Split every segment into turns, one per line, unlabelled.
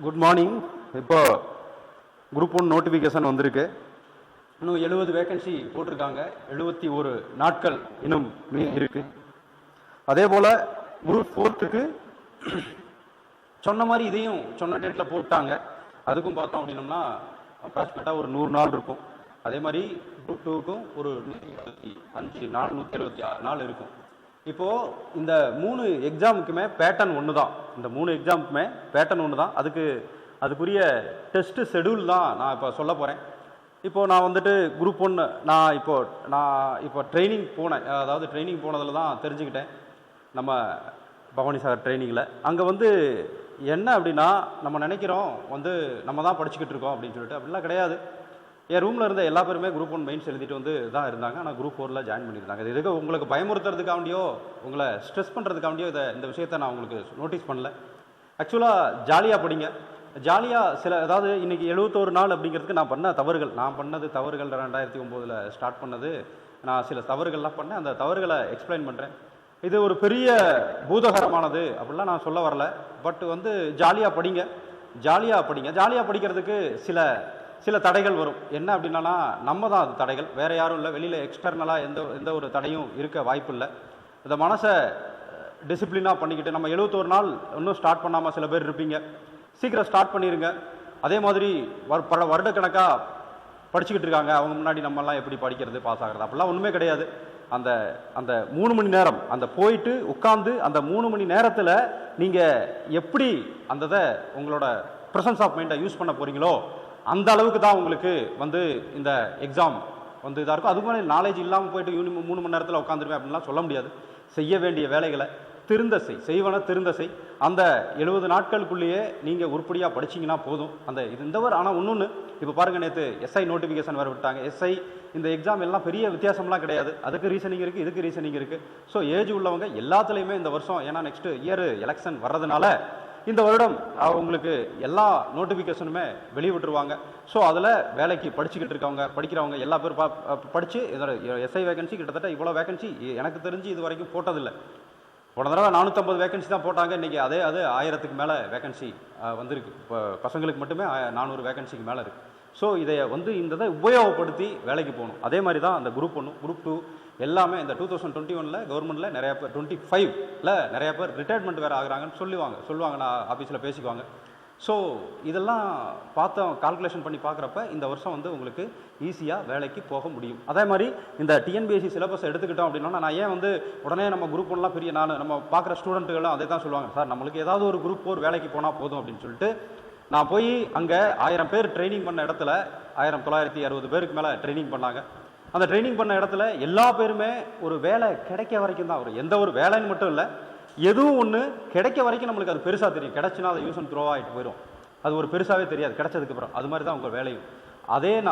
Good morning. இப்போ group 1 notification வந்திருக்கு. இன்னும் 70 வேகன்சி போட்டிருக்காங்க. 71 நாட்கள் இன்னும் இருக்கு. அதே போல் குரூப் 4க்கு சொன்ன மாதிரி இதையும் சொன்ன டேட்டில் போட்டாங்க. அதுக்கும் பார்த்தோம் அப்படின்னோம்னா அப்ராக்சிமேட்டாக ஒரு 100 நாள் இருக்கும். அதே மாதிரி குரூப் 2க்கும் ஒரு 125 நாள் 176 நாள் இருக்கும். இப்போது இந்த 3 எக்ஸாமுக்குமே பேட்டர்ன் ஒன்று தான். இந்த 3 எக்ஸாமுக்குமே பேட்டர்ன் ஒன்று தான். அதுக்குரிய டெஸ்ட்டு ஷெடியூல் தான் நான் இப்போ சொல்ல போகிறேன். இப்போது நான் வந்துட்டு குரூப் 1 நான் இப்போ ட்ரைனிங் போனேன். அதாவது ட்ரைனிங் போனதில் தான் தெரிஞ்சுக்கிட்டேன் நம்ம பவானி சாகர் ட்ரைனிங்கில். அங்கே வந்து என்ன அப்படின்னா, நம்ம நினைக்கிறோம் வந்து நம்ம தான் படிச்சுக்கிட்டு இருக்கோம் அப்படின்னு சொல்லிட்டு. அப்படிலாம் கிடையாது. என் ரூமில் இருந்த எல்லா பேருமே குரூப் 1 மெயின்ஸ் எழுதிட்டு வந்து தான் இருந்தாங்க. ஆனால் குரூப் 4ல் ஜாயின் பண்ணியிருந்தாங்க. இது எதுக்கு உங்களுக்கு பயமுறுத்துறதுக்காண்டியோ உங்களை ஸ்ட்ரெஸ் பண்ணுறதுக்காண்டியோ இந்த விஷயத்தை நான் உங்களுக்கு நோட்டீஸ் பண்ணல. ஆக்சுவலாக ஜாலியாக படிங்க. ஜாலியாக அதாவது இன்றைக்கி 71 நாள் அப்படிங்கிறதுக்கு நான் பண்ண தவறுகள் 2009 ஸ்டார்ட் பண்ணது. நான் சில தவறுகள்லாம் பண்ணேன். அந்த தவறுகளை எக்ஸ்பிளைன் பண்ணுறேன். இது ஒரு பெரிய பூதகரமானது அப்படிலாம் நான் சொல்ல வரல. பட் வந்து ஜாலியாக படிங்க. ஜாலியாக படிக்கிறதுக்கு சில தடைகள் வரும். என்ன அப்படின்னா, நம்ம தான் அது தடைகள், வேறு யாரும் இல்லை. வெளியில் எக்ஸ்டர்னலாக எந்த ஒரு தடையும் இருக்க வாய்ப்பு இல்லை. இந்த மனசை டிசிப்ளினாக பண்ணிக்கிட்டு நம்ம 71 நாள் இன்னும் ஸ்டார்ட் பண்ணாமல் சில பேர் இருப்பீங்க. சீக்கிரம் ஸ்டார்ட் பண்ணிடுங்க. அதே மாதிரி பல வருடக்கணக்காக படிச்சுக்கிட்டு இருக்காங்க. அவங்க முன்னாடி நம்மெல்லாம் எப்படி படிக்கிறது, பாஸ் ஆகிறது, அப்படிலாம் ஒன்றுமே கிடையாது. அந்த 3 மணி நேரம் அந்த போயிட்டு உட்காந்து அந்த 3 மணி நேரத்தில் நீங்கள் எப்படி உங்களோட ப்ரெசன்ஸ் ஆஃப் மைண்டை யூஸ் பண்ண போகிறீங்களோ அந்த அளவுக்கு தான் உங்களுக்கு வந்து இந்த எக்ஸாம் வந்து இதாக இருக்கும். அதுக்கு மேலே நாலேஜ் இல்லாமல் போயிட்டு 3 மணி நேரத்தில் உட்காந்துருவேன் அப்படின்லாம் சொல்ல முடியாது. செய்ய வேண்டிய வேலைகளை திருந்த செய். அந்த 70 நாட்களுக்குள்ளேயே நீங்கள் உருப்படியாக படிச்சிங்கன்னா போதும். ஆனால் ஒன்று இப்போ பாருங்கள், நேற்று எஸ்ஐ நோட்டிஃபிகேஷன் வேறு விட்டாங்க. எஸ்ஐ இந்த எக்ஸாம் எல்லாம் பெரிய வித்தியாசம்லாம் கிடையாது. அதுக்கு ரீசனிங் இருக்குது, இதுக்கு ரீசனிங் இருக்குது. ஸோ ஏஜ் உள்ளவங்க எல்லாத்துலேயுமே இந்த வருஷம், ஏன்னா நெக்ஸ்ட் இயர் எலெக்ஷன் வர்றதுனால இந்த வருடம் அவங்களுக்கு எல்லா நோட்டிஃபிகேஷனுமே வெளியிட்டுருவாங்க. ஸோ அதில் வேலைக்கு படிக்கிறவங்க எல்லா பேரும் படித்து இதோட எஸ்ஐ வேகன்சி கிட்டத்தட்ட இவ்வளோ வேகன்சி எனக்கு தெரிஞ்சு இது வரைக்கும் போட்டதில்லை. போன தடவை 450 வேகன்சி தான் போட்டாங்க. இன்றைக்கி அது 1000க்கு மேலே வேகன்சி வந்திருக்கு. இப்போ பசங்களுக்கு மட்டுமே 400 வேகன்சிக்கு மேலே இருக்குது. ஸோ இதை உபயோகப்படுத்தி வேலைக்கு போகணும். அதே மாதிரி தான் அந்த குரூப் 1 குரூப் 2 எல்லாமே இந்த 2021 கவர்மெண்ட்டில் நிறையா பேர் 25ல் நிறையா பேர் ரிட்டையர்மெண்ட் வேறு ஆகுறாங்கன்னு சொல்லுவாங்க. நான் ஆஃபீஸில் பேசிக்குவாங்க. ஸோ இதெல்லாம் கால்குலேஷன் பண்ணி பார்க்குறப்ப இந்த வருஷம் வந்து உங்களுக்கு ஈஸியாக வேலைக்கு போக முடியும். அதே மாதிரி இந்த டிஎன்பிஎஸ்சி சிலபஸ் எடுத்துக்கிட்டோம் அப்படின்னா, நான் ஏன் வந்து உடனே நம்ம குரூப் 1லாம் பெரிய நம்ம பார்க்குற ஸ்டூடெண்ட்டுகளும் அதே தான் சொல்லுவாங்க, சார் நம்மளுக்கு ஏதாவது ஒரு குரூப் 4 வேலைக்கு போனால் போதும் அப்படின்னு சொல்லிட்டு. நான் போய் அங்கே 1000 பேர் ட்ரைனிங் பண்ண இடத்துல 1960 பேருக்கு மேலே ட்ரைனிங் பண்ணாங்க. அந்த ட்ரைனிங் பண்ண இடத்துல எல்லா பேருமே ஒரு வேலை கிடைக்க வரைக்கும் தான், எந்த ஒரு வேலைன்னு மட்டும் இல்லை, எதுவும் ஒன்று கிடைக்க வரைக்கும் நம்மளுக்கு அது பெருசாக தெரியும். கிடச்சினா அதை யூஸ் அண்ட் த்ரோ ஆகிட்டு போயிடும். அது ஒரு பெருசாகவே தெரியாது கிடைச்சதுக்கப்புறம். அது மாதிரி தான் உங்கள் வேலையும்.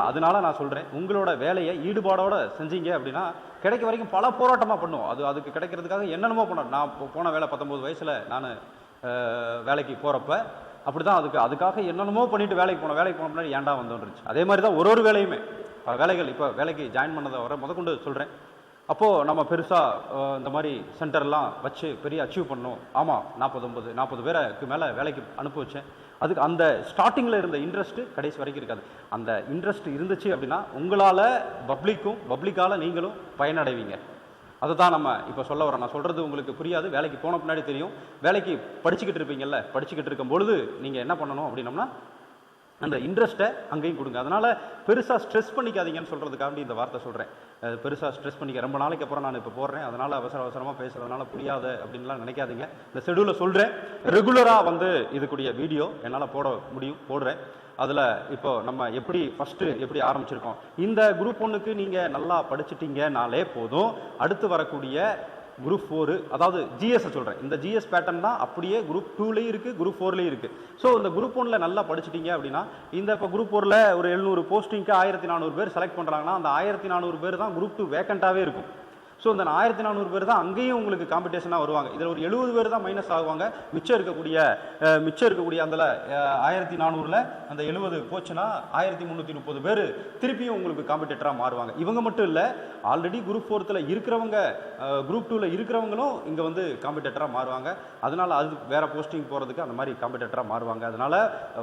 அதனால நான் சொல்கிறேன், உங்களோட வேலையை ஈடுபாடோடு செஞ்சீங்க அப்படின்னா கிடைக்க வரைக்கும் பல போராட்டமாக பண்ணுவோம். அதுக்கு கிடைக்கிறதுக்காக என்னென்னமோ பண்ணோம். நான் போன வேலை 19 வயசில் நான் வேலைக்கு போகிறப்ப அப்படி தான் அதுக்காக என்னென்னமோ பண்ணிட்டு வேலைக்கு போன முன்னாடி ஏன்டா வந்தோன்னுருச்சு. அதே மாதிரி தான் ஒரு வேலையுமே வேலைகள். இப்போ வேலைக்கு ஜாயின் பண்ணதை வர முதற்கொண்டு சொல்கிறேன். அப்போது நம்ம பெருசாக இந்த மாதிரி சென்டர்லாம் வச்சு பெரிய அச்சீவ் பண்ணோம். ஆமாம், 40 பேருக்கு மேலே வேலைக்கு அனுப்பி வச்சேன். அதுக்கு அந்த ஸ்டார்டிங்கில் இருந்த இன்ட்ரெஸ்ட்டு கடைசி வரைக்கும் இருக்காது. அந்த இன்ட்ரெஸ்ட் இருந்துச்சு அப்படின்னா உங்களால் பப்ளிக்கால் நீங்களும் பயனடைவீங்க. அதுதான் நம்ம இப்போ சொல்ல வரோம். நான் சொல்கிறது உங்களுக்கு புரியாது, வேலைக்கு போன பின்னாடி தெரியும். வேலைக்கு படிச்சுக்கிட்டு இருப்பீங்கல்ல, படிச்சுக்கிட்டு இருக்கும் பொழுது நீங்கள் என்ன பண்ணணும் அப்படின்னோம்னா அந்த இன்ட்ரெஸ்ட்டை அங்கேயும் கொடுங்க. அதனால் பெருசாக ஸ்ட்ரெஸ் பண்ணிக்காதீங்கன்னு சொல்கிறதுக்காண்டி இந்த வார்த்தை சொல்கிறேன். பெருசாக ஸ்ட்ரெஸ் பண்ணிக்க ரொம்ப நாளைக்கு அப்புறம் நான் இப்போ போடுறேன், அதனால் அவசரமாக பேசுகிறதுனால புரியாத அப்படின்லாம் நினைக்காதீங்க. இந்த ஷெடியூலை சொல்கிறேன். ரெகுலராக வந்து இதுக்குரிய வீடியோ என்னால் போட முடியும், போடுறேன். அதில் இப்போ நம்ம எப்படி ஆரம்பிச்சிருக்கோம். இந்த குரூப் 1க்கு நீங்கள் நல்லா படிச்சுட்டீங்கனாலே போதும். அடுத்து வரக்கூடிய குரூப் 4, அதாவது ஜிஎஸ் சொல்கிறேன். இந்த ஜிஎஸ் பேட்டர்ன் தான் அப்படியே குரூப் 2லேயும் இருக்குது, குரூப் 4லேயும் இருக்குது. ஸோ இந்த குரூப் 1ல் நல்லா படிச்சிட்டிங்க அப்படின்னா இப்போ குரூப் 4ல் ஒரு 700 போஸ்டிங்க்கு 1400 பேர் செலக்ட் பண்ணுறாங்கன்னா அந்த 1400 பேர் தான் குரூப் 2 வேக்கண்ட்டாகவே இருக்கும். ஸோ இந்த 1400 பேர் தான் அங்கேயும் உங்களுக்கு காம்படிஷனாக வருவாங்க. இதில் ஒரு 70 பேர் தான் மைனஸ் ஆகுவாங்க. மிச்சம் இருக்கக்கூடிய அந்த 1400ல் அந்த 70 போச்சுன்னா 1330 பேர் திருப்பியும் உங்களுக்கு காம்படிட்டராக மாறுவாங்க. இவங்க மட்டும் இல்லை, ஆல்ரெடி குரூப் 4ல் இருக்கிறவங்க குரூப் 2ல் இருக்கிறவங்களும் இங்கே வந்து காம்படிட்டராக மாறுவாங்க. அதனால அது வேற போஸ்டிங் போகிறதுக்கு அந்த மாதிரி காம்படிட்டராக மாறுவாங்க. அதனால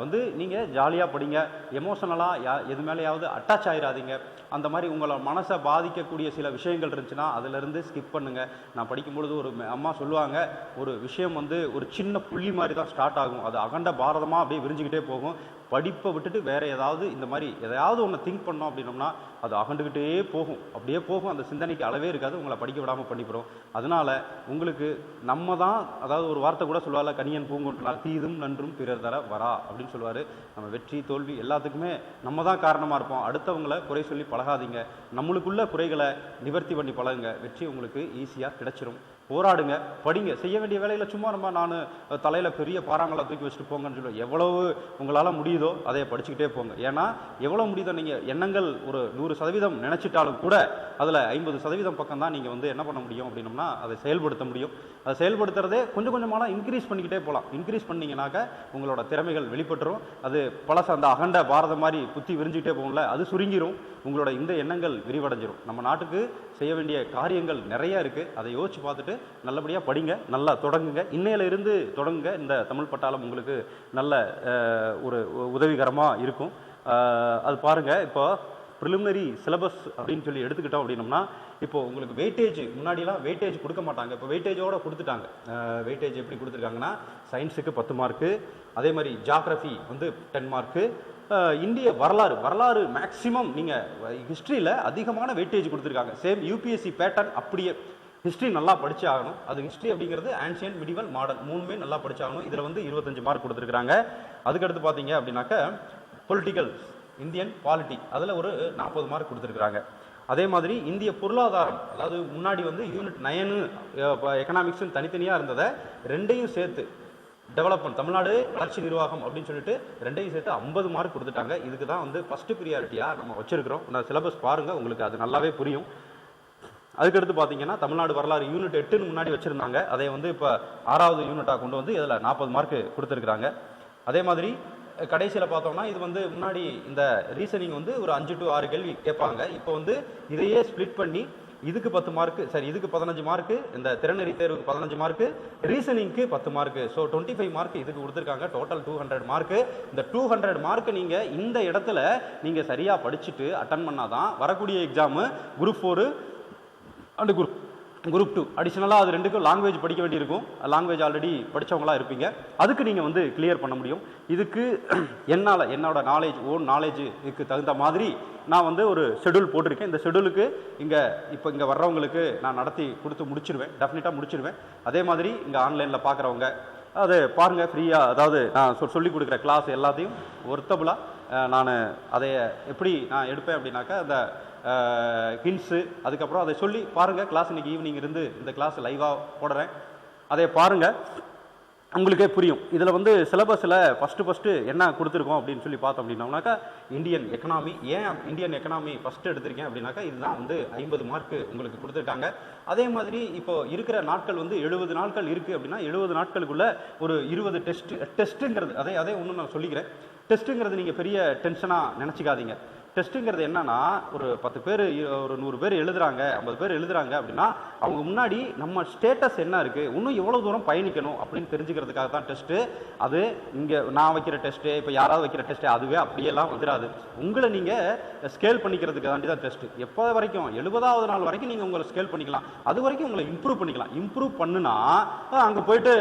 வந்து நீங்கள் ஜாலியாக படிங்க, எமோஷனலாக எது மேலேயாவது அட்டாச் ஆயிடாதீங்க. அந்த மாதிரி உங்களை மனசை பாதிக்கக்கூடிய சில விஷயங்கள் இருந்துச்சுன்னா அதிலிருந்து ஸ்கிப் பண்ணுங்க. நான் படிக்கும்பொழுது ஒரு அம்மா சொல்லுவாங்க, ஒரு விஷயம் வந்து ஒரு சின்ன புள்ளி மாதிரி தான் ஸ்டார்ட் ஆகும், அது அகண்ட பாரதமாக அப்படியே விரிஞ்சுக்கிட்டே போகும். படிப்பை விட்டுட்டு வேற ஏதாவது இந்த மாதிரி எதையாவது ஒன்று திங்க் பண்ணோம் அப்படின்னோம்னா அது அகண்டுக்கிட்டே போகும், அப்படியே போகும். அந்த சிந்தனைக்கு அளவே இருக்காது, உங்களை படிக்க விடாமல் பண்ணிக்கிறோம். அதனால உங்களுக்கு நம்ம தான், அதாவது ஒரு வார்த்தை கூட சொல்லுவாள், கனியன் பூங்கொன்றால் தீதும் நன்றும் பிறர் தர வரா அப்படின்னு சொல்லுவார். நம்ம வெற்றி தோல்வி எல்லாத்துக்குமே நம்ம தான் காரணமாக இருப்போம். அடுத்தவங்களை குறை சொல்லி பழகாதீங்க, நம்மளுக்குள்ள குறைகளை நிவர்த்தி பண்ணி பழகுங்க. வெற்றி உங்களுக்கு ஈஸியாக கிடைச்சிரும். போராடுங்க, படிங்க. செய்ய வேண்டிய வேலையில் சும்மா நான் தலையில் பெரிய பாறாங்களை தூக்கி வச்சுட்டு போங்கன்னு சொல்லுவேன். எவ்வளவு உங்களால் முடியுதோ அதை படிச்சுக்கிட்டே போங்க. ஏன்னா எவ்வளோ முடியுதோ, நீங்கள் எண்ணங்கள் ஒரு 100% நினச்சிட்டாலும் கூட அதில் 50% பக்கம் தான் நீங்கள் வந்து என்ன பண்ண முடியும் அப்படின்னோம்னா அதை செயல்படுத்த முடியும். அதை செயல்படுத்துறதே கொஞ்சம் கொஞ்சமாக இன்க்ரீஸ் பண்ணிக்கிட்டே போகலாம். இன்க்ரீஸ் பண்ணிங்கனாக்க உங்களோட திறமைகள் வெளிப்பட்டுரும். அது பழச அந்த அகண்ட பாரதம் மாதிரி புத்தி விரிஞ்சிக்கிட்டே போகும்ல, அது சுருங்கிரும். உங்களோட இந்த எண்ணங்கள் விரிவடைஞ்சிரும். நம்ம நாட்டுக்கு செய்ய வேண்டிய காரியங்கள் நிறைய இருக்குது. அதை யோசிச்சு பார்த்துட்டு நல்லபடியாக படிங்க, நல்லா தொடங்குங்க. இன்னையில இருந்து தொடங்குங்க. இந்த தமிழ் பட்டாளம் உங்களுக்கு நல்ல ஒரு உதவிகரமாக இருக்கும். அது பாருங்கள், இப்போ ப்ரிலிமினரி சிலபஸ் அப்படின்னு சொல்லி எடுத்துக்கிட்டோம் அப்படின்னோம்னா, இப்போ உங்களுக்கு வெயிட்டேஜ், முன்னாடிலாம் வெயிட்டேஜ் கொடுக்க மாட்டாங்க, இப்போ வெயிட்டேஜோடு கொடுத்துட்டாங்க. வெயிட்டேஜ் எப்படி கொடுத்துருக்காங்கன்னா, சயின்ஸுக்கு 10 மார்க்கு, அதே மாதிரி ஜாகிரஃபி வந்து 10 மார்க்கு, இந்திய வரலாறு மேக்சிமம் நீங்கள் ஹிஸ்ட்ரியில் அதிகமான வெயிட்டேஜ் கொடுத்துருக்காங்க. சேம் யூபிஎஸ்சி பேட்டர்ன் அப்படியே. ஹிஸ்ட்ரி நல்லா படிச்சு ஆகணும். அது ஹிஸ்ட்ரி அப்படிங்கிறது ஆன்ஷியன்ட், மிடிவல், மாடர்ன் மூணுமே நல்லா படிச்சாகணும். இதில் வந்து 25 மார்க் கொடுத்துருக்காங்க. அதுக்கடுத்து பார்த்தீங்க அப்படின்னாக்க பொலிட்டிக்கல், இந்தியன் பாலிட்டி, அதில் ஒரு 40 மார்க் கொடுத்துருக்குறாங்க. அதே மாதிரி இந்திய பொருளாதாரம், அதாவது முன்னாடி வந்து யூனிட் 9 எக்கனாமிக்ஸ்னு தனித்தனியாக இருந்ததை ரெண்டையும் சேர்த்து டெவலப்மெண்ட், தமிழ்நாடு வளர்ச்சி நிர்வாகம் அப்படின்னு சொல்லிட்டு ரெண்டையும் சேர்த்து 50 மார்க் கொடுத்துட்டாங்க. இதுக்கு தான் வந்து ஃபஸ்ட்டு ப்ரியாரிட்டியாக நம்ம வச்சிருக்கிறோம். நான் சிலபஸ் பாருங்கள், உங்களுக்கு அது நல்லாவே புரியும். அதுக்கடுத்து பார்த்தீங்கன்னா தமிழ்நாடு வரலாறு யூனிட் 8 முன்னாடி வச்சுருந்தாங்க, அதை வந்து இப்போ 6வது யூனிட்டாக கொண்டு வந்து இதில் 40 மார்க் கொடுத்துருக்குறாங்க. அதே மாதிரி கடைசியில் பார்த்தோம்னா இது வந்து முன்னாடி இந்த ரீசனிங் வந்து ஒரு 5 to 6 கேள்வி கேட்பாங்க. இப்போ வந்து இதையே ஸ்ப்ளிட் பண்ணி இதுக்கு 10 மார்க்கு, சரி இதுக்கு 15 மார்க்கு, இந்த திறனறி தேர்வுக்கு 15 மார்க்கு, ரீசனிங்க்கு 10 மார்க்கு, ஸோ 25 மார்க் இதுக்கு கொடுத்துருக்காங்க. Total 200 mark. இந்த 200 மார்க்கு நீங்கள் இந்த இடத்துல நீங்கள் சரியாக படிச்சுட்டு அட்டன் பண்ணாதான் வரக்கூடிய எக்ஸாமு குரூப் 4 அண்டு குரூப் 2 அடிஷனலாக அது ரெண்டுக்கும் லாங்குவேஜ் படிக்க வேண்டியிருக்கும். லாங்குவேஜ் ஆல்ரெடி படித்தவங்களாக இருப்பீங்க, அதுக்கு நீங்கள் வந்து கிளியர் பண்ண முடியும். இதுக்கு என்னோட நாலேஜ், ஓன் நாலேஜுக்கு தகுந்த மாதிரி நான் வந்து ஒரு ஷெடியூல் போட்டிருக்கேன். இந்த ஷெடியூலுக்கு இங்கே வர்றவங்களுக்கு நான் நடத்தி கொடுத்து முடிச்சிருவேன், டெஃபினட்டாக முடிச்சிருவேன். அதே மாதிரி இங்கே ஆன்லைனில் பார்க்குறவங்க அதை பாருங்கள் ஃப்ரீயாக, அதாவது நான் சொல்லி கொடுக்குற கிளாஸ் எல்லாத்தையும் ஒர்த்தபுளாக நான் அதை எப்படி நான் எடுப்பேன் அப்படின்னாக்கா, அந்த ஹிண்ட்ஸு, அதுக்கப்புறம் அதை சொல்லி பாருங்கள். கிளாஸ் இன்றைக்கி ஈவினிங் இருந்து இந்த கிளாஸ் லைவாக போடுறேன், அதை பாருங்கள், உங்களுக்கே புரியும். இதில் வந்து சிலபஸில் ஃபஸ்ட்டு என்ன கொடுத்துருக்கோம் அப்படின்னு சொல்லி பார்த்தோம் அப்படின்னோம்னாக்கா, இந்தியன் எக்கனாமி. ஏன் இந்தியன் எக்கனாமி ஃபஸ்ட்டு எடுத்திருக்கேன் அப்படின்னாக்கா, இதுதான் வந்து 50 மார்க்கு உங்களுக்கு கொடுத்துருக்காங்க. அதே மாதிரி இப்போ இருக்கிற நாட்கள் வந்து 70 நாட்கள் இருக்குது அப்படின்னா 70 நாட்களுக்குள்ளே ஒரு 20 டெஸ்ட்டுங்கிறது, அதே ஒன்று நான் சொல்லிக்கிறேன். டெஸ்ட்டுங்கிறது நீங்கள் பெரிய டென்ஷனாக நினச்சிக்காதீங்க. டெஸ்ட்டுங்கிறது என்னன்னா, ஒரு 10 பேர், ஒரு 100 பேர் எழுதுறாங்க, 50 பேர் எழுதுறாங்க அப்படின்னா அவங்க முன்னாடி நம்ம ஸ்டேட்டஸ் என்ன இருக்குது, இன்னும் எவ்வளோ தூரம் பயணிக்கணும் அப்படின்னு தெரிஞ்சுக்கிறதுக்காக தான் டெஸ்ட்டு. அது இங்கே நான் வைக்கிற டெஸ்ட்டு, இப்போ யாராவது வைக்கிற டெஸ்ட்டு அதுவே அப்படியெல்லாம் வந்துடாது. உங்களை நீங்கள் ஸ்கேல் பண்ணிக்கிறதுக்கு தாண்டி தான் டெஸ்ட்டு. எப்போ வரைக்கும் 70வது நாள் வரைக்கும் நீங்கள் உங்களை ஸ்கேல் பண்ணிக்கலாம், அது வரைக்கும் உங்களை இம்ப்ரூவ் பண்ணிக்கலாம். இம்ப்ரூவ் பண்ணுனா அங்கே போயிட்டு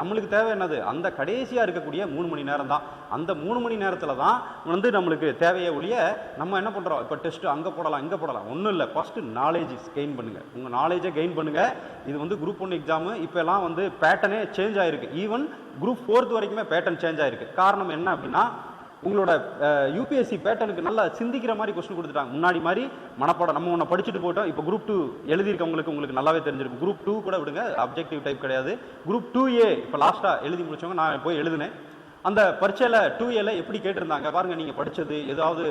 நம்மளுக்கு தேவை என்னது, அந்த கடைசியாக இருக்கக்கூடிய 3 மணி நேரம் தான். அந்த 3 மணி நேரத்தில் தான் வந்து நம்மளுக்கு தேவையை ஒழிய நம்ம என்ன பண்ணுறோம், இப்போ டெஸ்ட்டு அங்கே போடலாம் இங்கே போடலாம் ஒன்றும் இல்லை. ஃபஸ்ட்டு நாலேஜ் கெயின் பண்ணுங்கள், உங்கள் நாலேஜை கெயின் பண்ணுங்கள். இது வந்து குரூப் 1 எக்ஸாமு இப்போலாம் வந்து பேட்டர்னே சேஞ்ச் ஆகிருக்கு. ஈவன் குரூப் 4 வரைக்குமே பேட்டர்ன் சேஞ்ச் ஆகிருக்கு. காரணம் என்ன அப்படின்னா, உங்களோட யூபிஎஸ்சி பேட்டர்னுக்கு நல்லா சிந்திக்கிற மாதிரி கொஸ்டின் கொடுத்துட்டாங்க. முன்னாடி மாதிரி மனப்பாடம் நம்ம ஒன்று படிச்சுட்டு போயிட்டோம். இப்போ குரூப் 2 எழுதியிருக்கவங்களுக்கு உங்களுக்கு நல்லாவே தெரிஞ்சிருக்கும். குரூப் 2 கூட விடுங்க, அப்ஜெக்டிவ் டைப் கிடையாது. குரூப் 2A இப்போ லாஸ்ட்டாக எழுதி முடிச்சவங்க, நான் போய் எழுதினேன். அந்த பரீட்சையில் 2Aல எப்படி கேட்டிருந்தாங்க பாருங்க, நீங்கள் படித்தது ஏதாவது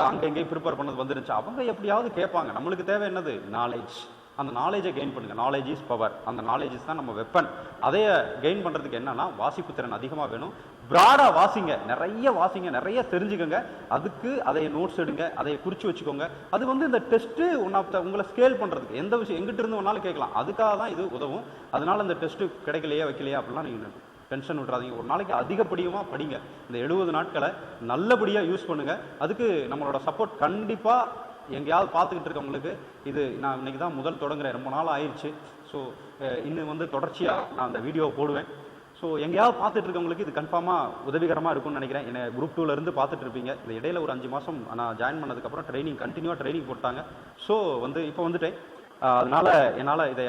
அங்கே எங்கேயும் ப்ரிப்பேர் பண்ணது வந்துருச்சு, அவங்க எப்படியாவது கேட்பாங்க. நம்மளுக்கு தேவை என்னது, நாலேஜ். அந்த நாலேஜை கெயின் பண்ணுங்கள். Knowledge is power. அந்த நாலேஜ் இஸ் தான் நம்ம வெப்பன். அதைய கெயின் பண்ணுறதுக்கு என்னன்னா வாசிப்பு திறன் அதிகமாக வேணும். ப்ராடாக வாசிங்க, நிறைய வாசிங்க, நிறைய தெரிஞ்சுக்கோங்க. அதுக்கு அதை நோட்ஸ் எடுங்க, அதை குறித்து வச்சுக்கோங்க. அது வந்து இந்த டெஸ்ட்டு ஒன் ஆஃப் த உங்களை ஸ்கேல் பண்ணுறதுக்கு எந்த விஷயம் எங்கிட்ட இருந்து வேணாலும் கேட்கலாம். அதுக்காக தான் இது உதவும். அதனால இந்த டெஸ்ட்டு கிடைக்கலையே வைக்கலையா அப்படிலாம் நீங்கள் டென்ஷன் விட்றாதீங்க. ஒரு நாளைக்கு அதிகப்படியமாக படிங்க. இந்த 70 நாட்களை நல்லபடியாக யூஸ் பண்ணுங்கள். அதுக்கு நம்மளோட சப்போர்ட் கண்டிப்பாக எங்கேயாவது பார்த்துக்கிட்டு இருக்கவங்களுக்கு இது நான் இன்னைக்கு தான் முதல் தொடங்குறேன், ரொம்ப நாள் ஆயிடுச்சு. ஸோ இன்னும் வந்து தொடர்ச்சியாக நான் அந்த வீடியோவை போடுவேன். ஸோ எங்கேயாவது பார்த்துட்டு இருக்கவங்களுக்கு இது கன்ஃபார்மாக உதவிகரமாக இருக்கும்னு நினைக்கிறேன். என்னை குரூப் 2லேருந்து பார்த்துட்டு இருப்பீங்க. இந்த இடையில ஒரு 5 மாதம் நான் ஜாயின் பண்ணதுக்கப்புறம் கண்டினியூவாக ட்ரைனிங் போட்டாங்க. ஸோ வந்து இப்போ வந்துட்டேன். அதனால் என்னால் இதை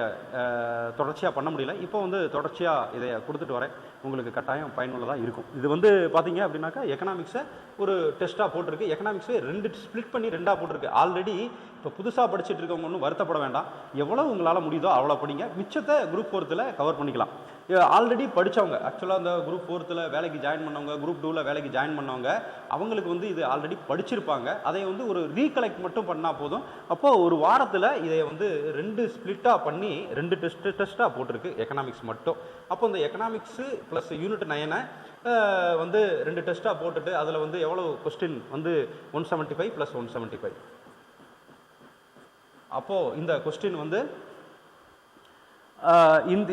தொடர்ச்சியாக பண்ண முடியல. இப்போ வந்து தொடர்ச்சியாக இதை கொடுத்துட்டு வரேன். உங்களுக்கு கட்டாயம் பயனுள்ளதாக இருக்கும். இது வந்து பார்த்தீங்க அப்படின்னாக்கா எக்கனாமிக்ஸை ஒரு டெஸ்ட்டாக போட்டிருக்கு. எக்கனாமிக்ஸை 2 ஸ்ப்ளிட் பண்ணி 2ஆக போட்டிருக்கு. ஆல்ரெடி இப்போ புதுசாக படிச்சுட்டு இருக்கவங்க ஒன்றும் வருத்தப்பட வேண்டாம். எவ்வளோ உங்களால் முடியுதோ அவ்வளோ படிங்க. மிச்சத்தை குரூப் 4ல் கவர் பண்ணிக்கலாம். ஆல்ரெடி படித்தவங்க, ஆக்சுவலாக அந்த குரூப் 4ல் வேலைக்கு ஜாயின் பண்ணவங்க, குரூப் 2ல் வேலைக்கு ஜாயின் பண்ணவங்க, அவங்களுக்கு வந்து இது ஆல்ரெடி படிச்சிருப்பாங்க. அதை வந்து ஒரு ரீகலெக்ட் மட்டும் பண்ணால் போதும். அப்போது ஒரு வாரத்தில் இதை வந்து 2 ஸ்ப்ளிட்டாக பண்ணி 2 டெஸ்ட்டாக போட்டிருக்கு எக்கனாமிக்ஸ் மட்டும். அப்போ இந்த எக்கனாமிக்ஸு ப்ளஸ் யூனிட் 9 வந்து 2 டெஸ்ட்டாக போட்டுட்டு அதில் வந்து எவ்வளோ கொஸ்டின் வந்து 175 + 175. அப்போது இந்த கொஸ்டின் வந்து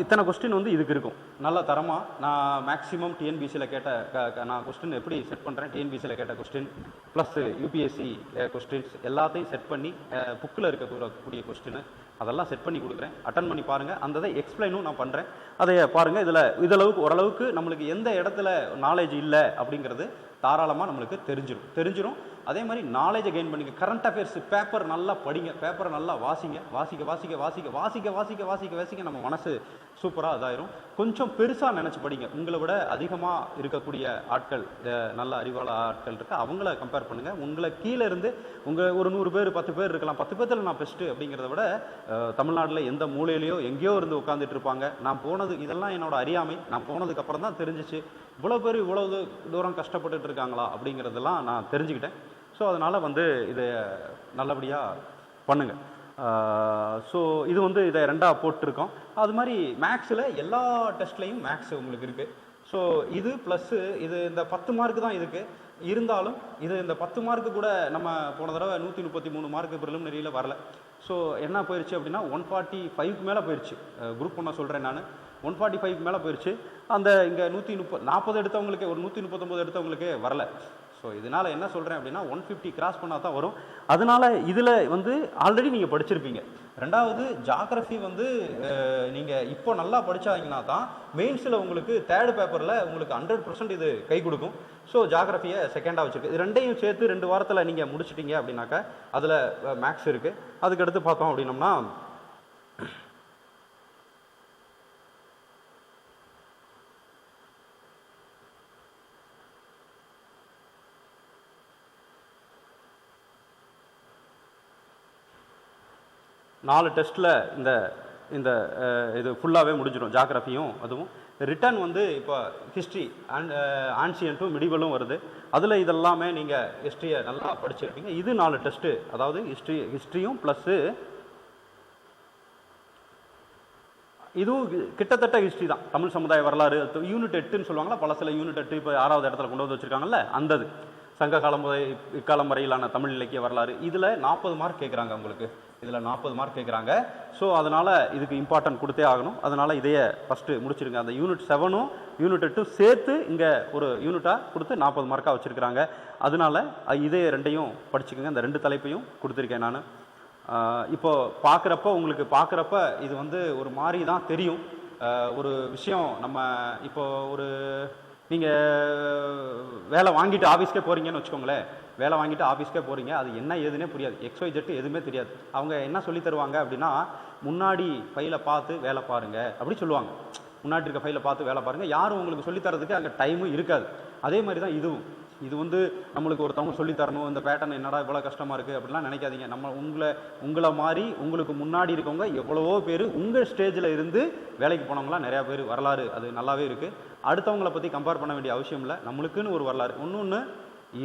இத்தனை கொஸ்டின் வந்து இதுக்கு இருக்கும். நல்ல தரமாக நான் மேக்ஸிமம் டிஎன்பிசியில் கேட்ட நான் கொஸ்டின் எப்படி செட் பண்ணுறேன், டிஎன்பிசியில் கேட்ட கொஸ்டின் ப்ளஸ் யூபிஎஸ்சி கொஸ்டின்ஸ் எல்லாத்தையும் செட் பண்ணி புக்கில் இருக்கக்கூடிய கொஸ்டின் அதெல்லாம் செட் பண்ணி கொடுக்குறேன். அட்டன் பண்ணி பாருங்கள். அந்த இதை எக்ஸ்பிளைனும் நான் பண்ணுறேன். அதை பாருங்கள். இதளவுக்கு ஓரளவுக்கு நம்மளுக்கு எந்த இடத்துல நாலேஜ் இல்லை அப்படிங்கிறது தாராளமாக நம்மளுக்கு தெரிஞ்சிடும். அதே மாதிரி நாலேஜை கெயின் பண்ணிக்க. கரண்ட் அஃபேர்ஸ் பேப்பர் நல்லா படிங்க, பேப்பரை நல்லா வாசிங்க. வாசிக்க நம்ம மனசு சூப்பராக இதாயிரும். கொஞ்சம் பெருசாக நினச்சி படிங்க. உங்களை விட அதிகமாக இருக்கக்கூடிய ஆட்கள், நல்ல அறிவாள ஆட்கள் இருக்கு, அவங்கள கம்பேர் பண்ணுங்கள். உங்களை கீழே இருந்து ஒரு 100 பேர் 10 பேர் இருக்கலாம். 10 பேர்த்தில் நான் பெஸ்ட்டு அப்படிங்கிறத விட தமிழ்நாட்டில் எந்த மூலையிலையோ எங்கேயோ இருந்து உட்காந்துட்டு இருப்பாங்க. நான் போனது இதெல்லாம் என்னோட அறியாமை. நான் போனதுக்கப்புறம் தான் தெரிஞ்சிச்சு இவ்வளோ பேர் இவ்வளவு தூரம் கஷ்டப்பட்டுட்டு இருக்காங்களா அப்படிங்கிறதெல்லாம் நான் தெரிஞ்சுக்கிட்டேன். ஸோ அதனால் வந்து இதை நல்லபடியாக பண்ணுங்கள். ஸோ இது வந்து இதை 2ஆக போட்டிருக்கோம். அது மாதிரி மேக்ஸில் எல்லா டெஸ்ட்லேயும் மேக்ஸ் உங்களுக்கு இருக்குது. ஸோ இது ப்ளஸ்ஸு இது இந்த 10 மார்க்கு தான் இதுக்கு இருந்தாலும் இது இந்த 10 மார்க்கு கூட நம்ம போன தடவை 133 மார்க்கு ப்ரிலிமினரியில் வரல. ஸோ என்ன போயிடுச்சு அப்படின்னா 145க்கு மேலே போயிடுச்சு. குரூப் 1 சொல்கிறேன் நான், 145க்கு மேலே போயிடுச்சு. அந்த இங்கே 140 எடுத்தவங்களுக்கே, ஒரு 139 எடுத்தவங்களுக்கே வரல. ஸோ இதனால் என்ன சொல்கிறேன் அப்படின்னா 150 கிராஸ் பண்ணால் தான் வரும். அதனால் இதில் வந்து ஆல்ரெடி நீங்கள் படிச்சிருப்பீங்க. ரெண்டாவது ஜாகிரஃபி வந்து நீங்கள் இப்போ நல்லா படித்தாங்கன்னா தான் மெயின்ஸில் உங்களுக்கு 3rd பேப்பரில் உங்களுக்கு 100% இது கை கொடுக்கும். ஸோ ஜாகிரஃபியை செகண்டாக வச்சுருக்கு. இது 2ஐயும் சேர்த்து 2 வாரத்தில் நீங்கள் முடிச்சிட்டிங்க அப்படின்னாக்கா அதில் மேக்ஸ் இருக்குது. அதுக்கடுத்து பார்த்தோம் அப்படின்னம்னா நாலு டெஸ்ட்டில் இந்த இது ஃபுல்லாகவே முடிஞ்சிடும். ஜாகிரஃபியும் அதுவும். ரிட்டன் வந்து இப்போ ஹிஸ்ட்ரி அண்ட் ஆன்சியன்ட்டும் மிடிவலும் வருது. அதில் இதெல்லாமே நீங்கள் ஹிஸ்ட்ரியை நல்லா படிச்சிருப்பீங்க. இது 4 டெஸ்ட்டு, அதாவது ஹிஸ்ட்ரியும் ப்ளஸ்ஸு இதுவும் கிட்டத்தட்ட ஹிஸ்ட்ரி தான். தமிழ் சமுதாய வரலாறு யூனிட் 8ன்னு சொல்லுவாங்களா, பல சில யூனிட் 8 இப்போ 6வது இடத்துல கொண்டு வந்து வச்சுருக்காங்கல்ல, அந்தது சங்க காலம் முதல் இக்காலம் வரையிலான தமிழ் இலக்கிய வரலாறு. இதில் 40 மார்க் கேட்குறாங்க உங்களுக்கு. இதில் 40 மார்க் கேட்குறாங்க. ஸோ அதனால் இதுக்கு இம்பார்ட்டன்ட் கொடுத்தே ஆகணும். அதனால் இதையே ஃபஸ்ட்டு முடிச்சிருங்க. அந்த யூனிட் 7ம் யூனிட் 8ம் சேர்த்து இங்கே ஒரு யூனிட்டாக கொடுத்து 40 மார்க்காக வச்சுருக்கிறாங்க. அதனால் இதே 2ஐயும் படிச்சுக்கோங்க. இந்த 2 தலைப்பையும் கொடுத்துருக்கேன் நான். இப்போது உங்களுக்கு பார்க்குறப்ப இது வந்து ஒரு மாதிரி தான் தெரியும். ஒரு விஷயம் நம்ம இப்போது நீங்கள் வேலை வாங்கிட்டு ஆஃபீஸ்க்கே போகிறீங்கன்னு வச்சுக்கோங்களேன். வேலை வாங்கிட்டு ஆஃபீஸ்க்கே போகிறீங்க, அது என்ன ஏதுன்னே புரியாது. XYZ எதுவுமே தெரியாது. அவங்க என்ன சொல்லி தருவாங்க அப்படின்னா, முன்னாடி ஃபைலை பார்த்து வேலை பாருங்கள் அப்படி சொல்லுவாங்க. முன்னாடி இருக்க ஃபைலை பார்த்து வேலை பாருங்கள். யாரும் உங்களுக்கு சொல்லித்தரதுக்கு அங்கே டைமும் இருக்காது. அதே மாதிரி தான் இதுவும். இது வந்து நம்மளுக்கு ஒருத்தவங்க சொல்லித்தரணும், இந்த பேட்டர்ன் என்னடா இவ்வளோ கஷ்டமாக இருக்குது அப்படிலாம் நினைக்காதீங்க. உங்களை மாதிரி உங்களுக்கு முன்னாடி இருக்கவங்க எவ்வளவோ பேர் உங்கள் ஸ்டேஜில் இருந்து வேலைக்கு போனவங்களாம் நிறையா பேர் வரலாறு அது நல்லாவே இருக்குது. அடுத்தவங்களை பற்றி கம்பேர் பண்ண வேண்டிய அவசியம் இல்லை. நம்மளுக்குன்னு ஒரு வரலாறு. இன்னொன்று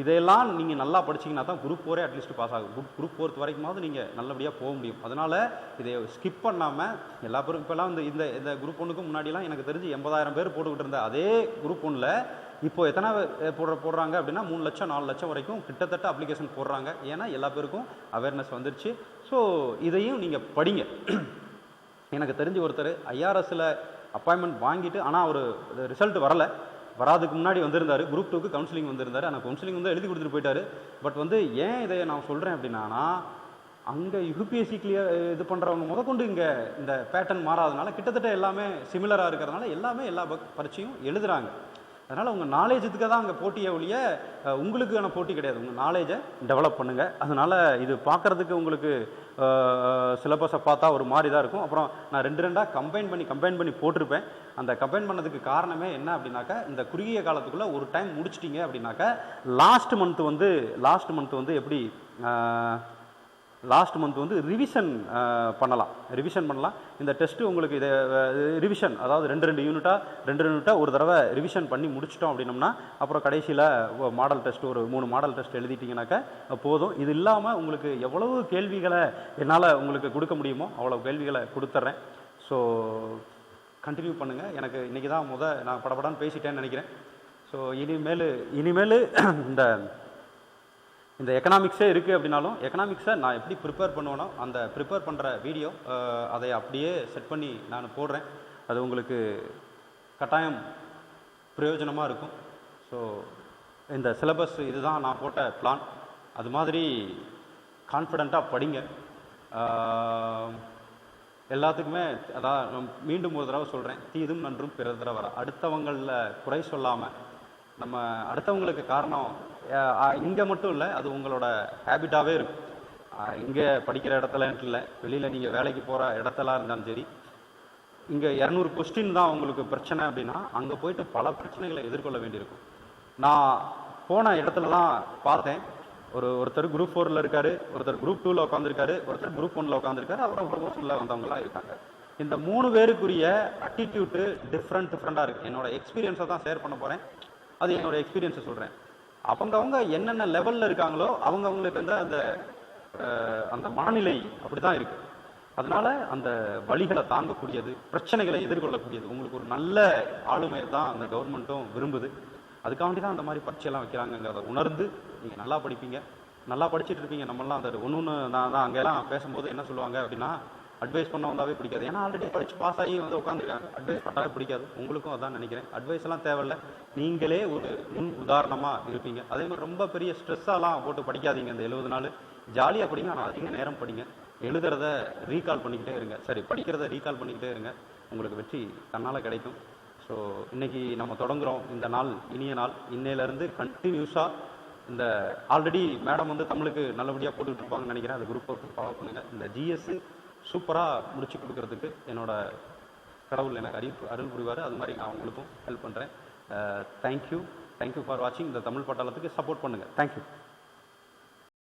இதெல்லாம் நீங்கள் நல்லா படிச்சிங்கன்னா தான் குரூப் 4 அட்லீஸ்ட் பாஸ் ஆகும். குரூப் 4 வரைக்குமாவது நீங்கள் நல்லபடியாக போக முடியும். அதனால் இதை ஸ்கிப் பண்ணாமல் எல்லா பேரும் இப்போல்லாம் இந்த இந்த குரூப் 1க்கு முன்னாடிலாம் எனக்கு தெரிஞ்சு 80,000 பேர் போட்டுக்கிட்டு இருந்த அதே குரூப் 1ல் இப்போ எத்தனை போடுறாங்க அப்படின்னா 3 லட்சம் 4 லட்சம் வரைக்கும் கிட்டத்தட்ட அப்ளிகேஷன் போடுறாங்க. ஏன்னா எல்லா பேருக்கும் அவேர்னஸ் வந்துருச்சு. ஸோ இதையும் நீங்கள் படிங்க. எனக்கு தெரிஞ்ச ஒருத்தர் ஐஆர்எஸில் அப்பாயின்மெண்ட் வாங்கிட்டு ஆனால் ஒரு ரிசல்ட் வராதுக்கு முன்னாடி வந்திருந்தார். குரூப் 2க்கு கவுன்சிலிங் வந்திருந்தார். ஆனால் கவுன்சிலிங் வந்து எழுதி கொடுத்துட்டு போயிட்டார். பட் வந்து ஏன் இதை நான் சொல்கிறேன் அப்படின்னா, அங்கே யூபிஎஸ்சி கிளியர் இது பண்ணுறவங்க முதற்கொண்டு இங்கே இந்த பேட்டர்ன் மாறாதனால கிட்டத்தட்ட எல்லாமே சிமிலராக இருக்கிறதுனால எல்லாமே எல்லா பரீட்சையும் எழுதுகிறாங்க. அதனால் உங்கள் நாலேஜுக்கு தான் அங்கே போட்டியை ஒழிய உங்களுக்கான போட்டி கிடையாது. உங்கள் நாலேஜை டெவலப் பண்ணுங்கள். அதனால் இது பார்க்குறதுக்கு உங்களுக்கு சிலபஸை பார்த்தா ஒரு மாதிரி தான் இருக்கும். அப்புறம் நான் 2 கம்பைன் பண்ணி போட்டிருப்பேன். அந்த கம்பைன் பண்ணதுக்கு காரணமே என்ன அப்படின்னாக்கா, இந்த குறுகிய காலத்துக்குள்ளே ஒரு டைம் முடிச்சிட்டிங்க அப்படின்னாக்கா லாஸ்ட் மந்த் வந்து எப்படி ரிவிஷன் பண்ணலாம். இந்த டெஸ்ட்டு உங்களுக்கு இதை ரிவிஷன், அதாவது 2 யூனிட்டாக ஒரு தடவை ரிவிஷன் பண்ணி முடிச்சிட்டோம் அப்படின்னோம்னா அப்புறம் கடைசியில் மாடல் டெஸ்ட் ஒரு 3 மாடல் டெஸ்ட் எழுதிட்டிங்கனாக்கா போதும். இது இல்லாமல் உங்களுக்கு எவ்வளவு கேள்விகளை என்னால் உங்களுக்கு கொடுக்க முடியுமோ அவ்வளோ கேள்விகளை கொடுத்துட்றேன். ஸோ கண்டினியூ பண்ணுங்கள். எனக்கு இன்றைக்கி தான் நான் படப்படான்னு பேசிட்டேன்னு நினைக்கிறேன். ஸோ இனிமேல் இந்த எக்கனாமிக்ஸே இருக்குது அப்படின்னாலும் எக்கனாமிக்ஸை நான் எப்படி ப்ரிப்பேர் பண்ணுவேனோ அந்த ப்ரிப்பேர் பண்ணுற வீடியோ அதை அப்படியே செட் பண்ணி நான் போடுறேன். அது உங்களுக்கு கட்டாயம் பிரயோஜனமாக இருக்கும். ஸோ இந்த சிலபஸ் இதுதான் நான் போட்ட பிளான். அது மாதிரி கான்ஃபிடெண்ட்டாக படிங்க. எல்லாத்துக்குமே அதான் மீண்டும் ஒரு தடவை சொல்கிறேன், தீதும் நன்றும் பிறர் தடவை வர. அடுத்தவங்களில் குறை சொல்லாமல் நம்ம அடுத்தவங்களுக்கு காரணம் இங்கே மட்டும் இல்லை, அது உங்களோட ஹேபிட்டாகவே இருக்கும். இங்கே படிக்கிற இடத்துல இல்லை, வெளியில் நீங்கள் வேலைக்கு போகிற இடத்துல இருந்தாலும் சரி, இங்கே 200 கொஸ்டின் தான் உங்களுக்கு பிரச்சனை அப்படின்னா அங்கே போயிட்டு பல பிரச்சனைகளை எதிர்கொள்ள வேண்டியிருக்கும். நான் போன இடத்துல தான் பார்த்தேன், ஒருத்தர் குரூப் 4ல் இருக்காரு, ஒருத்தர் குரூப் 2ல் உட்காந்துருக்காரு, ஒருத்தர் குரூப் 1ல் உட்காந்துருக்காரு, அப்புறம் ப்ரொமோஷனில் வந்தவங்களாம் இருக்காங்க. இந்த 3 பேருக்குரிய அட்டிடியூட்டு டிஃப்ரெண்ட்டாக இருக்குது. என்னோட எக்ஸ்பீரியன்ஸை தான் ஷேர் பண்ண போகிறேன். அது என்னோட எக்ஸ்பீரியன்ஸை சொல்கிறேன். அவங்கவுங்க என்னென்ன லெவலில் இருக்காங்களோ அவங்கவுங்களுக்கு வந்து அந்த மனநிலை அப்படி தான் இருக்குது. அதனால அந்த வழிகளை தாங்கக்கூடியது, பிரச்சனைகளை எதிர்கொள்ளக்கூடியது உங்களுக்கு ஒரு நல்ல ஆளுமையை தான் அந்த கவர்மெண்ட்டும் விரும்புது. அதுக்காண்டி தான் அந்த மாதிரி பரீட்சையெல்லாம் வைக்கிறாங்கிறத உணர்ந்து நீங்கள் நல்லா படிப்பீங்க, நல்லா படிச்சுட்டு இருப்பீங்க. நம்மளாம் அந்த ஒன்று நான் தான் அங்கெல்லாம் பேசும்போது என்ன சொல்லுவாங்க அப்படின்னா, அட்வைஸ் பண்ண வந்தாவே பிடிக்காது. ஏன்னா ஆல்ரெடி படித்து பாஸ் ஆகி வந்து உட்காந்துருக்காங்க, அட்வைஸ் பண்ணாவே பிடிக்காது. உங்களுக்கும் அதான் நினைக்கிறேன். அட்வைஸ் எல்லாம் தேவையில்லை, நீங்களே ஒரு முன் உதாரணமாக இருப்பீங்க. அதே மாதிரி ரொம்ப பெரிய ஸ்ட்ரெஸ்ஸாலாம் போட்டு படிக்காதீங்க. இந்த 70 நாள் ஜாலியாக படிங்க, ஆனால் அதிக நேரம் படிங்க. எழுதுறத ரீகால் பண்ணிக்கிட்டே இருங்க, படிக்கிறத ரீகால் பண்ணிக்கிட்டே இருங்க. உங்களுக்கு வெற்றி தன்னால் கிடைக்கும். ஸோ இன்றைக்கி நம்ம தொடங்குகிறோம் இந்த நாள், இனிய நாள். இன்னையிலேருந்து கண்டினியூஸாக இந்த ஆல்ரெடி மேடம் வந்து தமிழுக்கு நல்லபடியாக போட்டுக்கிட்டு இருப்பாங்கன்னு நினைக்கிறேன். அது குரூப் ஒர்க்கு ஃபாலோ பண்ணுங்கள். இந்த ஜிஎஸ்ஸு சூப்பராக முடிச்சு கொடுக்கறதுக்கு என்னோட கடவுள் எனக்கு அருள் புரிவார். அது மாதிரி நான் உங்களுக்கும் ஹெல்ப் பண்ணுறேன். தேங்க்யூ ஃபார் வாட்சிங். இந்த தமிழ் பட்டாளத்துக்கு சப்போர்ட் பண்ணுங்கள். தேங்க்யூ.